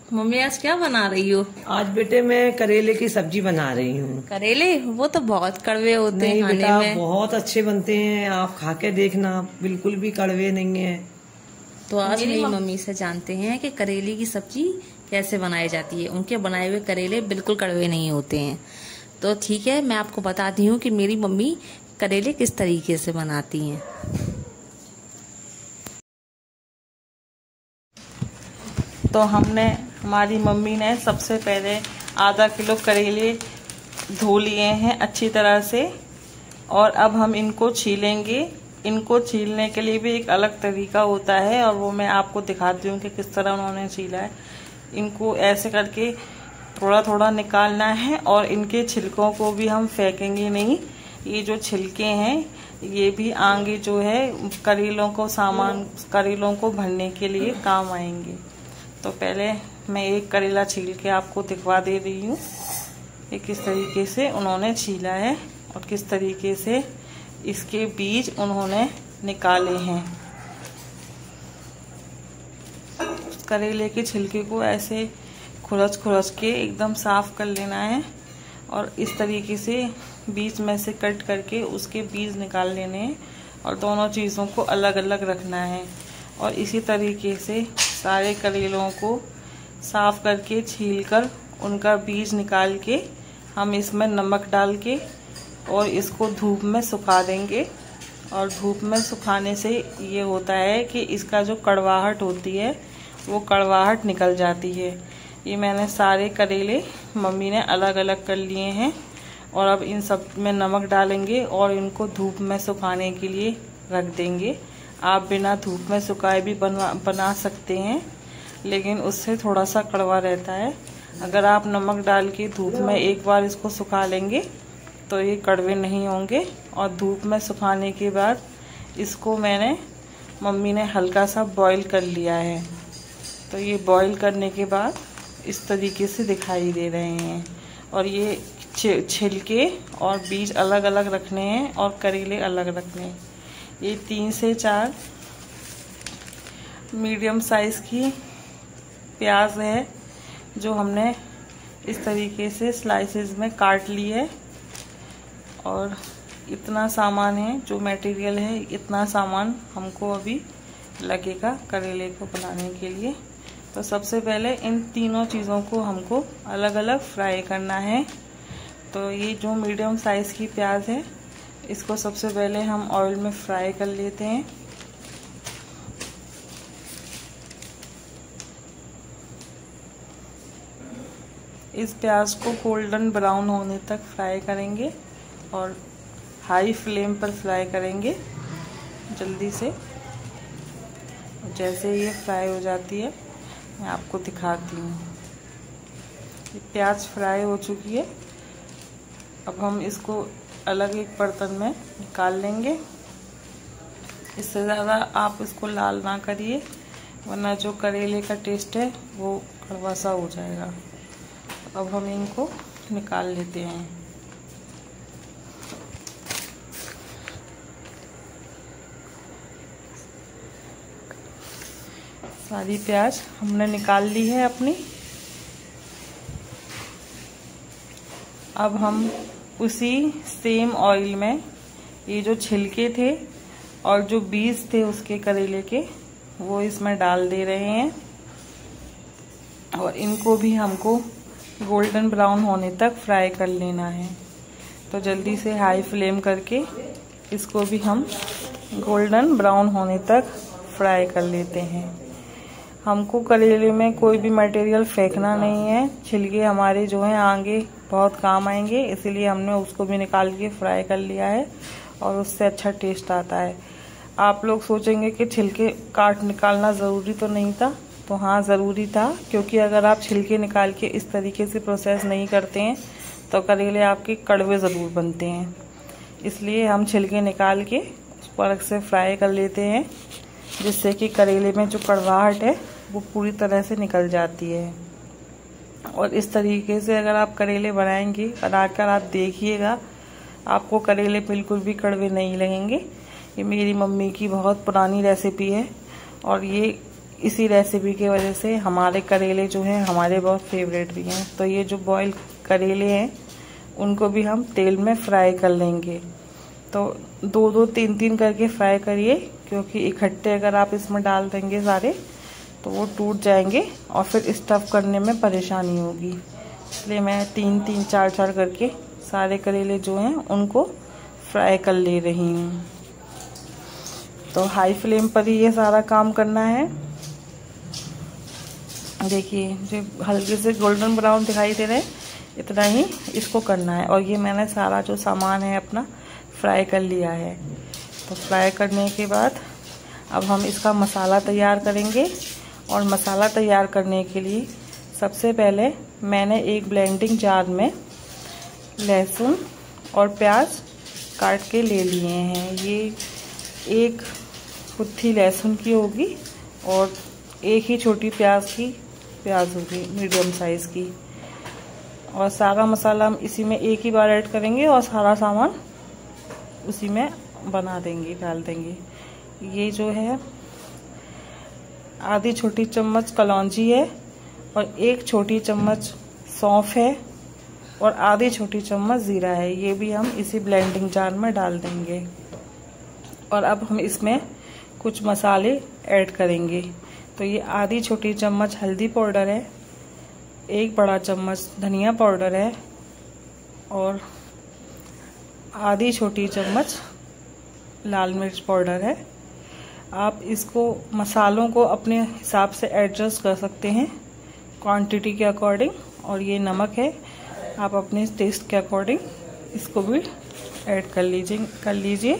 Mummy आज क्या बना रही हो? आज बेटे मैं करेले की सब्जी बना रही हूँ। करेले? वो तो बहुत कड़वे होते हैं खाने बेटा, में। बहुत अच्छे बनते हैं, आप खा के देखना, बिल्कुल भी कड़वे नहीं है। तो आज मेरी मम्मी से जानते हैं कि करेले की सब्जी कैसे बनाई जाती है। उनके बनाए हुए करेले बिल्कुल कड़वे नहीं होते हैं। तो ठीक है, मैं आपको बताती हूँ कि मेरी मम्मी करेले किस तरीके से बनाती हैं। तो हमारी मम्मी ने सबसे पहले आधा किलो करेले धो लिए हैं अच्छी तरह से, और अब हम इनको छीलेंगे। इनको छीलने के लिए भी एक अलग तरीका होता है, और वो मैं आपको दिखाती हूँ कि किस तरह उन्होंने छीला है। इनको ऐसे करके थोड़ा थोड़ा निकालना है, और इनके छिलकों को भी हम फेंकेंगे नहीं। ये जो छिलके हैं ये भी आगे जो है करेलों को भरने के लिए काम आएंगे। तो पहले मैं एक करेला छील के आपको दिखवा दे रही हूँ कि किस तरीके से उन्होंने छीला है और किस तरीके से इसके बीज उन्होंने निकाले हैं। करेले के छिलके को ऐसे खुरच के एकदम साफ कर लेना है, और इस तरीके से बीच में से कट करके उसके बीज निकाल लेने हैं, और दोनों चीज़ों को अलग अलग रखना है। और इसी तरीके से सारे करेलों को साफ करके छीलकर उनका बीज निकाल के हम इसमें नमक डाल के और इसको धूप में सुखा देंगे। और धूप में सुखाने से ये होता है कि इसका जो कड़वाहट होती है वो कड़वाहट निकल जाती है। ये मैंने सारे करेले मम्मी ने अलग अलग कर लिए हैं, और अब इन सब में नमक डालेंगे और इनको धूप में सुखाने के लिए रख देंगे। आप बिना धूप में सुखाए भी बना सकते हैं, लेकिन उससे थोड़ा सा कड़वा रहता है। अगर आप नमक डाल के धूप में एक बार इसको सुखा लेंगे तो ये कड़वे नहीं होंगे। और धूप में सुखाने के बाद इसको मम्मी ने हल्का सा बॉईल कर लिया है। तो ये बॉईल करने के बाद इस तरीके से दिखाई दे रहे हैं, और ये छिलके और बीज अलग अलग रखने हैं और करेले अलग रखने हैं। ये 3 से 4 मीडियम साइज़ की प्याज है जो हमने इस तरीके से स्लाइसेस में काट ली है। और इतना सामान है, जो मटेरियल है इतना सामान हमको अभी लगेगा करेले को बनाने के लिए। तो सबसे पहले इन तीनों चीज़ों को हमको अलग अलग फ्राई करना है। तो ये जो मीडियम साइज़ की प्याज है इसको सबसे पहले हम ऑयल में फ्राई कर लेते हैं। इस प्याज को गोल्डन ब्राउन होने तक फ्राई करेंगे, और हाई फ्लेम पर फ्राई करेंगे जल्दी से। जैसे ये फ्राई हो जाती है मैं आपको दिखाती हूँ। ये प्याज फ्राई हो चुकी है। अब हम इसको अलग एक बर्तन में निकाल लेंगे। इससे ज़्यादा आप इसको लाल ना करिए, वरना जो करेले का टेस्ट है वो कड़वा सा हो जाएगा। अब हम इनको निकाल लेते हैं। सारी प्याज हमने निकाल ली है अपनी। अब हम उसी सेम ऑयल में ये जो छिलके थे और जो बीज थे उसके करेले के वो इसमें डाल दे रहे हैं, और इनको भी हमको गोल्डन ब्राउन होने तक फ्राई कर लेना है। तो जल्दी से हाई फ्लेम करके इसको भी हम गोल्डन ब्राउन होने तक फ्राई कर लेते हैं। हमको करेले में कोई भी मटेरियल फेंकना नहीं है। छिलके हमारे जो हैं आगे बहुत काम आएंगे, इसीलिए हमने उसको भी निकाल के फ्राई कर लिया है, और उससे अच्छा टेस्ट आता है। आप लोग सोचेंगे कि छिलके निकालना ज़रूरी तो नहीं था। तो हाँ, ज़रूरी था, क्योंकि अगर आप छिलके निकाल के इस तरीके से प्रोसेस नहीं करते हैं तो करेले आपके कड़वे ज़रूर बनते हैं। इसलिए हम छिलके निकाल के उसको अलग से फ्राई कर लेते हैं, जिससे कि करेले में जो कड़वाहट है वो पूरी तरह से निकल जाती है। और इस तरीके से अगर आप करेले बनाकर आप देखिएगा, आपको करेले बिल्कुल भी कड़वे नहीं लगेंगे। ये मेरी मम्मी की बहुत पुरानी रेसिपी है, और ये इसी रेसिपी की वजह से हमारे करेले जो हैं हमारे बहुत फेवरेट भी हैं। तो ये जो बॉयल करेले हैं उनको भी हम तेल में फ्राई कर लेंगे। तो 2-2, 3-3 करके फ्राई करिए, क्योंकि इकट्ठे अगर आप इसमें डाल देंगे सारे तो वो टूट जाएंगे और फिर स्टफ़ करने में परेशानी होगी। इसलिए मैं 3-3, 4-4 करके सारे करेले जो हैं उनको फ्राई कर ले रही हूँ। तो हाई फ्लेम पर ही ये सारा काम करना है। देखिए जो हल्के से गोल्डन ब्राउन दिखाई दे रहे हैं, इतना ही इसको करना है। और ये मैंने सारा जो सामान है अपना फ्राई कर लिया है। तो फ्राई करने के बाद अब हम इसका मसाला तैयार करेंगे। और मसाला तैयार करने के लिए सबसे पहले मैंने एक ब्लेंडिंग जार में लहसुन और प्याज काट के ले लिए हैं। ये एक गुत्थी लहसुन की होगी और एक ही छोटी प्याज होगी मीडियम साइज़ की। और सारा मसाला हम इसी में एक ही बार ऐड करेंगे और सारा सामान उसी में बना देंगे, डाल देंगे। ये जो है आधी छोटी चम्मच कलौंजी है और 1 छोटी चम्मच सौंफ है और आधी छोटी चम्मच ज़ीरा है। ये भी हम इसी ब्लेंडिंग जार में डाल देंगे। और अब हम इसमें कुछ मसाले ऐड करेंगे। तो ये आधी छोटी चम्मच हल्दी पाउडर है, 1 बड़ा चम्मच धनिया पाउडर है और आधी छोटी चम्मच लाल मिर्च पाउडर है। आप इसको मसालों को अपने हिसाब से एडजस्ट कर सकते हैं क्वांटिटी के अकॉर्डिंग। और ये नमक है, आप अपने टेस्ट के अकॉर्डिंग इसको भी ऐड कर लीजिए।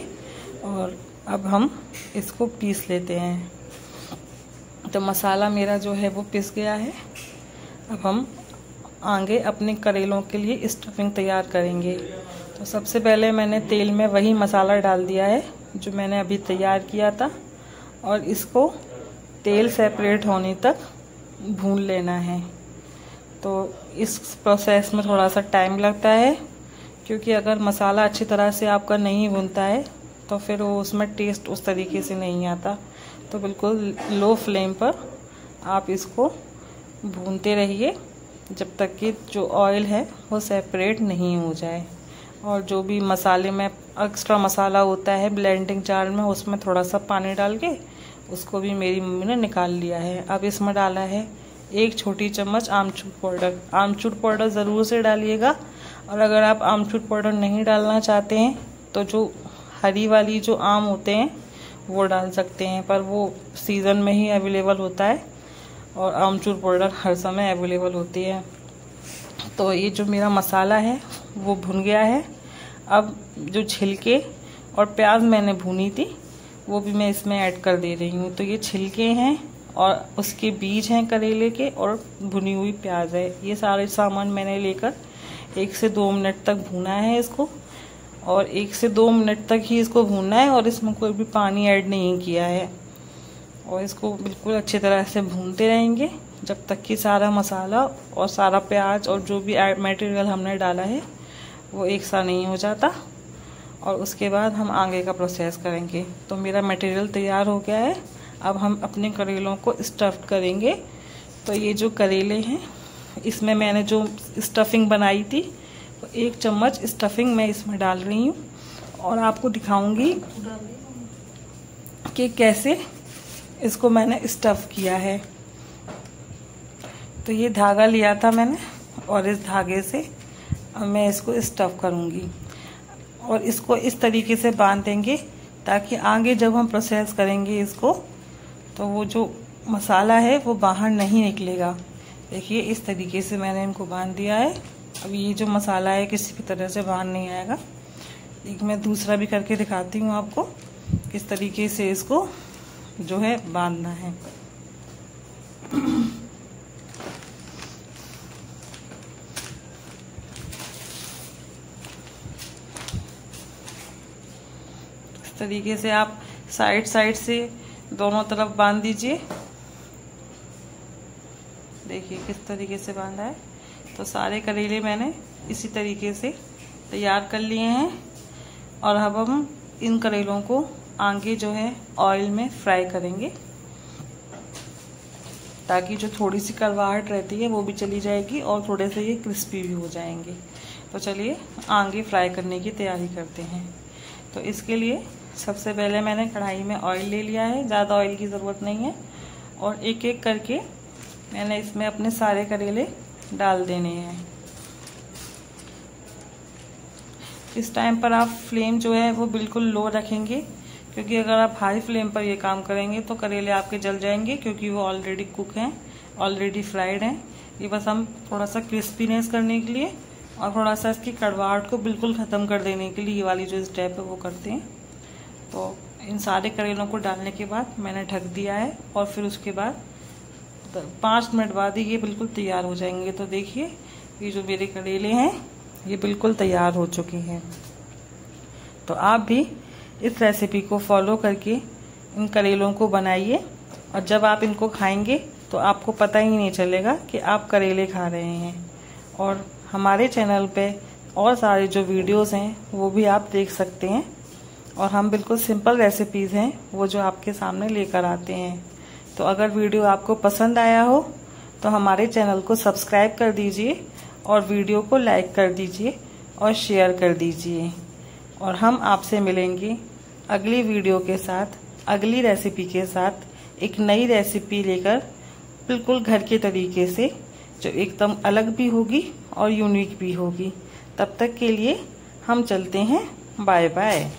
और अब हम इसको पीस लेते हैं। तो मसाला मेरा जो है वो पिस गया है। अब हम आगे अपने करेलों के लिए स्टफिंग तैयार करेंगे। तो सबसे पहले मैंने तेल में वही मसाला डाल दिया है जो मैंने अभी तैयार किया था और इसको तेल सेपरेट होने तक भून लेना है। तो इस प्रोसेस में थोड़ा सा टाइम लगता है, क्योंकि अगर मसाला अच्छी तरह से आपका नहीं भुनता है तो फिर वो उसमें टेस्ट उस तरीके से नहीं आता। तो बिल्कुल लो फ्लेम पर आप इसको भूनते रहिए जब तक कि जो ऑयल है वो सेपरेट नहीं हो जाए। और जो भी मसाले में एक्स्ट्रा मसाला होता है ब्लेंडिंग जार में, उसमें थोड़ा सा पानी डाल के उसको भी मेरी मम्मी ने निकाल लिया है। अब इसमें डाला है 1 छोटी चम्मच आमचूर पाउडर। आमचूर पाउडर ज़रूर से डालिएगा। और अगर आप आमचूर पाउडर नहीं डालना चाहते हैं तो जो हरी वाली जो आम होते हैं वो डाल सकते हैं, पर वो सीज़न में ही अवेलेबल होता है और आमचूर पाउडर हर समय अवेलेबल होती है। तो ये जो मेरा मसाला है वो भुन गया है। अब जो छिलके और प्याज मैंने भूनी थी वो भी मैं इसमें ऐड कर दे रही हूँ। तो ये छिलके हैं और उसके बीज हैं करेले के और भुनी हुई प्याज है। ये सारे सामान मैंने लेकर 1 से 2 मिनट तक भूना है इसको। और 1 से 2 मिनट तक ही इसको भूनना है और इसमें कोई भी पानी ऐड नहीं किया है। और इसको बिल्कुल अच्छी तरह से भूनते रहेंगे जब तक कि सारा मसाला और सारा प्याज और जो भी मटेरियल हमने डाला है वो एक सा नहीं हो जाता। और उसके बाद हम आगे का प्रोसेस करेंगे। तो मेरा मटेरियल तैयार हो गया है। अब हम अपने करेलों को स्टफ़ करेंगे। तो ये जो करेले हैं इसमें मैंने जो स्टफिंग बनाई थी तो 1 चम्मच स्टफिंग मैं इसमें डाल रही हूँ और आपको दिखाऊंगी कि कैसे इसको मैंने स्टफ़ किया है। तो ये धागा लिया था मैंने और इस धागे से अब मैं इसको स्टफ़ करूँगी और इसको इस तरीके से बांध देंगे ताकि आगे जब हम प्रोसेस करेंगे इसको तो वो जो मसाला है वो बाहर नहीं निकलेगा। देखिए इस तरीके से मैंने इनको बांध दिया है। अब ये जो मसाला है किसी भी तरह से बाहर नहीं आएगा। एक मैं दूसरा भी करके दिखाती हूँ आपको किस तरीके से इसको जो है बांधना है। इस तरीके से आप साइड से दोनों तरफ बांध दीजिए। देखिए किस तरीके से बांधा है। तो सारे करेले मैंने इसी तरीके से तैयार कर लिए हैं और अब हम इन करेलों को आगे जो है ऑयल में फ्राई करेंगे। ताकि जो थोड़ी सी कड़वाहट रहती है वो भी चली जाएगी और थोड़े से ये क्रिस्पी भी हो जाएंगे। तो चलिए आगे फ्राई करने की तैयारी करते हैं। तो इसके लिए सबसे पहले मैंने कढ़ाई में ऑयल ले लिया है, ज़्यादा ऑयल की ज़रूरत नहीं है, और एक एक करके मैंने इसमें अपने सारे करेले डाल देने हैं। इस टाइम पर आप फ्लेम जो है वो बिल्कुल लो रखेंगे, क्योंकि अगर आप हाई फ्लेम पर ये काम करेंगे तो करेले आपके जल जाएंगे, क्योंकि वो ऑलरेडी कुक हैं, ऑलरेडी फ्राइड हैं। ये बस हम थोड़ा सा क्रिस्पीनेस करने के लिए और थोड़ा सा इसकी कड़वाहट को बिल्कुल ख़त्म कर देने के लिए ये वाली जो स्टेप है वो करते हैं। तो इन सारे करेलों को डालने के बाद मैंने ढक दिया है और फिर उसके बाद 5 मिनट बाद ही ये बिल्कुल तैयार हो जाएंगे। तो देखिए ये जो मेरे करेले हैं ये बिल्कुल तैयार हो चुके हैं। तो आप भी इस रेसिपी को फॉलो करके इन करेलों को बनाइए, और जब आप इनको खाएंगे तो आपको पता ही नहीं चलेगा कि आप करेले खा रहे हैं। और हमारे चैनल पे और सारे जो वीडियोस हैं वो भी आप देख सकते हैं, और हम बिल्कुल सिंपल रेसिपीज़ हैं वो जो आपके सामने लेकर आते हैं। तो अगर वीडियो आपको पसंद आया हो तो हमारे चैनल को सब्सक्राइब कर दीजिए और वीडियो को लाइक कर दीजिए और शेयर कर दीजिए। और हम आपसे मिलेंगे अगली वीडियो के साथ, अगली रेसिपी के साथ, एक नई रेसिपी लेकर, बिल्कुल घर के तरीके से, जो एकदम अलग भी होगी और यूनिक भी होगी। तब तक के लिए हम चलते हैं, बाय बाय।